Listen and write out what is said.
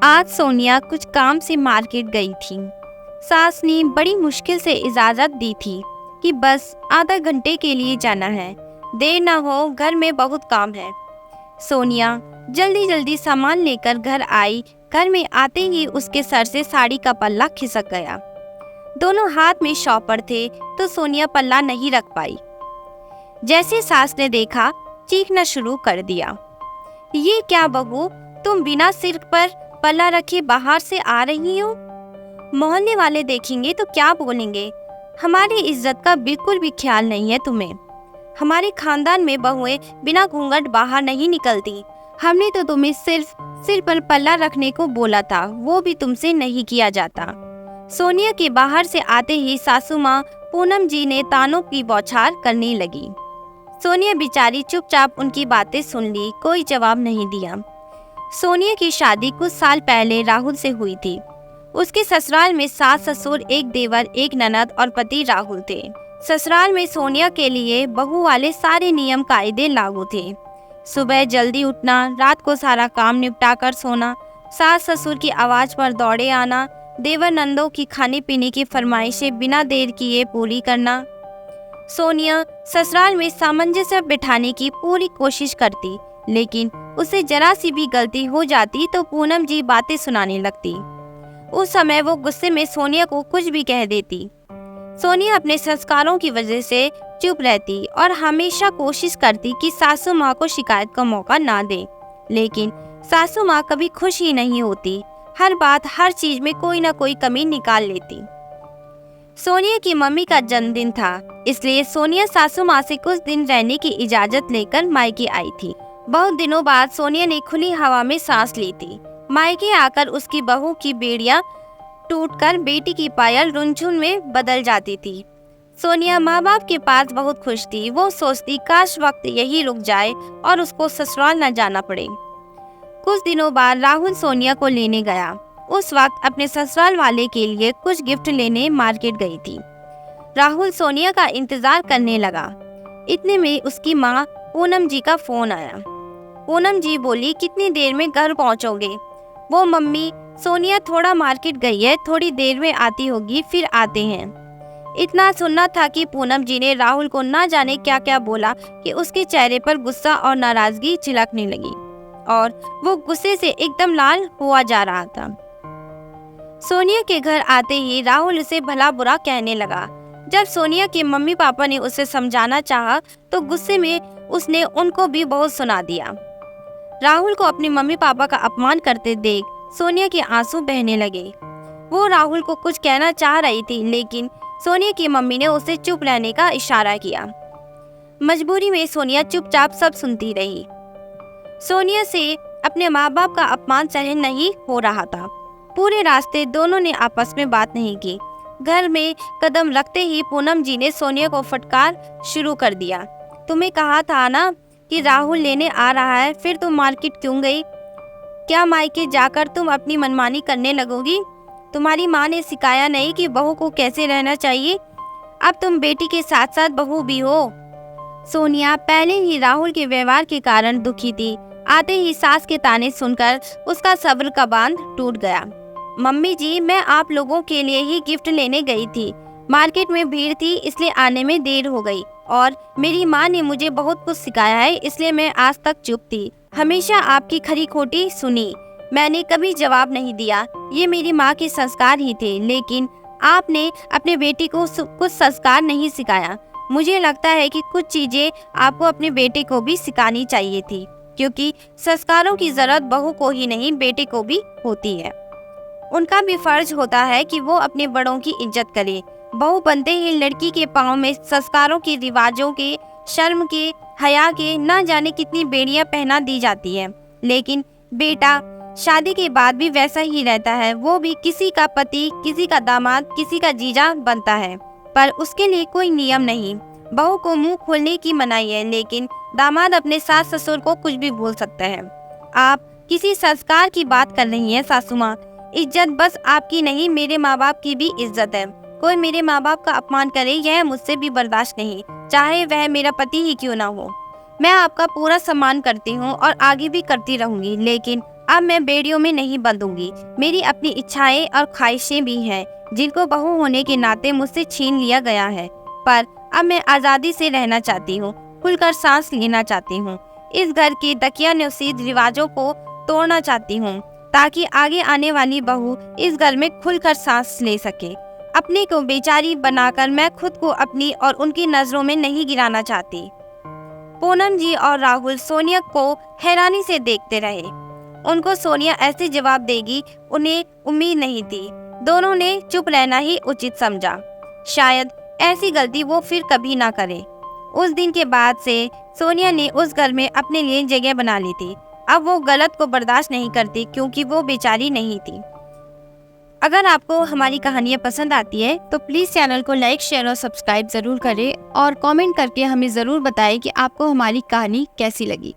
आज सोनिया कुछ काम से मार्केट गई थी। सास ने बड़ी मुश्किल से इजाज़त दी थी कि बस आधा घंटे के लिए जाना है, देर ना हो, घर में बहुत काम है। सोनिया जल्दी जल्दी सामान लेकर घर आई। घर में आते ही उसके सर से साड़ी का पल्ला खिसक गया। दोनों हाथ में शॉपर थे तो सोनिया पल्ला नहीं रख पाई। जैसे सास ने देखा, चीखना शुरू कर दिया, ये क्या बहू, तुम बिना सिर पर पल्ला रखे बाहर से आ रही हो? मोहल्ले वाले देखेंगे तो क्या बोलेंगे? हमारी इज्जत का बिल्कुल भी ख्याल नहीं है तुम्हें। हमारे खानदान में बहुएं बिना घूंघट बाहर नहीं निकलती। हमने तो तुम्हें सिर्फ सिर पर पल्ला रखने को बोला था, वो भी तुमसे नहीं किया जाता। सोनिया के बाहर से आते ही सासू माँ पूनम जी ने तानों की बौछार करने लगी। सोनिया बेचारी चुपचाप उनकी बातें सुन ली, कोई जवाब नहीं दिया। सोनिया की शादी कुछ साल पहले राहुल से हुई थी। उसके ससुराल में सास ससुर, एक देवर, एक ननद और पति राहुल थे। ससुराल में सोनिया के लिए बहू वाले सारे नियम कायदे लागू थे। सुबह जल्दी उठना, रात को सारा काम निपटा कर सोना, सास ससुर की आवाज़ पर दौड़े आना, देवर नंदों की खाने पीने की फरमाइशें बिना देर किए पूरी करना। सोनिया ससुराल में सामंजस्य बिठाने की पूरी कोशिश करती, लेकिन उसे जरा सी भी गलती हो जाती तो पूनम जी बातें सुनाने लगती। उस समय वो गुस्से में सोनिया को कुछ भी कह देती। सोनिया अपने संस्कारों की वजह से चुप रहती और हमेशा कोशिश करती कि सासू माँ को शिकायत का मौका ना दे, लेकिन सासू माँ कभी खुश ही नहीं होती। हर बात, हर चीज में कोई ना कोई कमी निकाल लेती। सोनिया की मम्मी का जन्मदिन था, इसलिए सोनिया सासू माँ से कुछ दिन रहने की इजाजत लेकर मायके आई थी। बहुत दिनों बाद सोनिया ने खुली हवा में सांस ली थी। मायके आकर उसकी बहू की बेड़ियां टूटकर बेटी की पायल रुनझुन में बदल जाती थी। सोनिया माँ बाप के पास बहुत खुश थी। वो सोचती काश वक्त यही रुक जाए और उसको ससुराल न जाना पड़े। कुछ दिनों बाद राहुल सोनिया को लेने गया। उस वक्त अपने ससुराल वाले के लिए कुछ गिफ्ट लेने मार्केट गई थी। राहुल सोनिया का इंतजार करने लगा। इतने में उसकी माँ पूनम जी का फोन आया। पूनम जी बोली, कितनी देर में घर पहुंचोगे? वो, मम्मी, सोनिया थोड़ा मार्केट गई है, थोड़ी देर में आती होगी, फिर आते हैं। इतना सुनना था कि पूनम जी ने राहुल को ना जाने क्या क्या बोला कि उसके चेहरे पर गुस्सा और नाराजगी झलकने लगी और वो गुस्से से एकदम लाल हुआ जा रहा था। सोनिया के घर आते ही राहुल उसे भला बुरा कहने लगा। जब सोनिया के मम्मी पापा ने उसे समझाना चाहा तो गुस्से में उसने उनको भी बहुत सुना दिया। राहुल को अपने मम्मी पापा का अपमान करते देख सोनिया के आंसू बहने लगे। वो राहुल को कुछ कहना चाह रही थी, लेकिन सोनिया की मम्मी ने उसे चुप रहने का इशारा किया। मजबूरी में सोनिया चुपचाप सब सुनती रही। सोनिया से अपने माँ बाप का अपमान सहन नहीं हो रहा था। पूरे रास्ते दोनों ने आपस में बात नहीं की। घर में कदम रखते ही पूनम जी ने सोनिया को फटकार शुरू कर दिया। तुम्हें कहा था ना कि राहुल लेने आ रहा है, फिर तुम मार्केट क्यों गई? क्या मायके जाकर तुम अपनी मनमानी करने लगोगी? तुम्हारी माँ ने सिखाया नहीं कि बहू को कैसे रहना चाहिए? अब तुम बेटी के साथ साथ बहू भी हो। सोनिया पहले ही राहुल के व्यवहार के कारण दुखी थी। आते ही सास के ताने सुनकर उसका सब्र का बांध टूट गया। मम्मी जी, मैं आप लोगों के लिए ही गिफ्ट लेने गई थी। मार्केट में भीड़ थी, इसलिए आने में देर हो गई और मेरी माँ ने मुझे बहुत कुछ सिखाया है, इसलिए मैं आज तक चुप थी। हमेशा आपकी खरी खोटी सुनी, मैंने कभी जवाब नहीं दिया। ये मेरी माँ के संस्कार ही थे, लेकिन आपने अपने बेटी को कुछ संस्कार नहीं सिखाया। मुझे लगता है कि कुछ चीजें आपको अपने बेटे को भी सिखानी चाहिए थी, क्योंकि संस्कारों की जरूरत बहू को ही नहीं, बेटे को भी होती है। उनका भी फर्ज होता है कि वो अपने बड़ों की इज्जत करे। बहू बनते ही लड़की के पाँव में संस्कारों के, रिवाजों के, शर्म के, हया के न जाने कितनी बेड़ियां पहना दी जाती है, लेकिन बेटा शादी के बाद भी वैसा ही रहता है। वो भी किसी का पति, किसी का दामाद, किसी का जीजा बनता है, पर उसके लिए कोई नियम नहीं। बहू को मुंह खोलने की मनाही है, लेकिन दामाद अपने सास ससुर को कुछ भी बोल सकता है। आप किसी संस्कार की बात कर रही हैं सासू माँ। इज्जत बस आपकी नहीं, मेरे माँ बाप की भी इज्जत है। कोई मेरे माँ बाप का अपमान करे, यह मुझसे भी बर्दाश्त नहीं, चाहे वह मेरा पति ही क्यों ना हो। मैं आपका पूरा सम्मान करती हूँ और आगे भी करती रहूंगी, लेकिन अब मैं बेड़ियों में नहीं बंधूंगी। मेरी अपनी इच्छाएं और ख्वाहिशें भी हैं जिनको बहू होने के नाते मुझसे छीन लिया गया है। पर अब मैं आज़ादी से रहना चाहती हूँ, खुलकर सांस लेना चाहती हूँ। इस घर के दकियानुसीद रिवाजों को तोड़ना चाहती हूँ ताकि आगे आने वाली बहू इस घर में खुलकर सांस ले सके। अपने को बेचारी बनाकर मैं खुद को अपनी और उनकी नजरों में नहीं गिराना चाहती। पूनम जी और राहुल सोनिया को हैरानी से देखते रहे। उनको सोनिया ऐसे जवाब देगी उन्हें उम्मीद नहीं थी। दोनों ने चुप रहना ही उचित समझा। शायद ऐसी गलती वो फिर कभी ना करे। उस दिन के बाद से सोनिया ने उस घर में अपने लिए जगह बना ली थी। अब वो गलत को बर्दाश्त नहीं करती क्योंकि वो बेचारी नहीं थी। अगर आपको हमारी कहानियाँ पसंद आती है तो प्लीज़ चैनल को लाइक, शेयर और सब्सक्राइब ज़रूर करें और कमेंट करके हमें ज़रूर बताएं कि आपको हमारी कहानी कैसी लगी।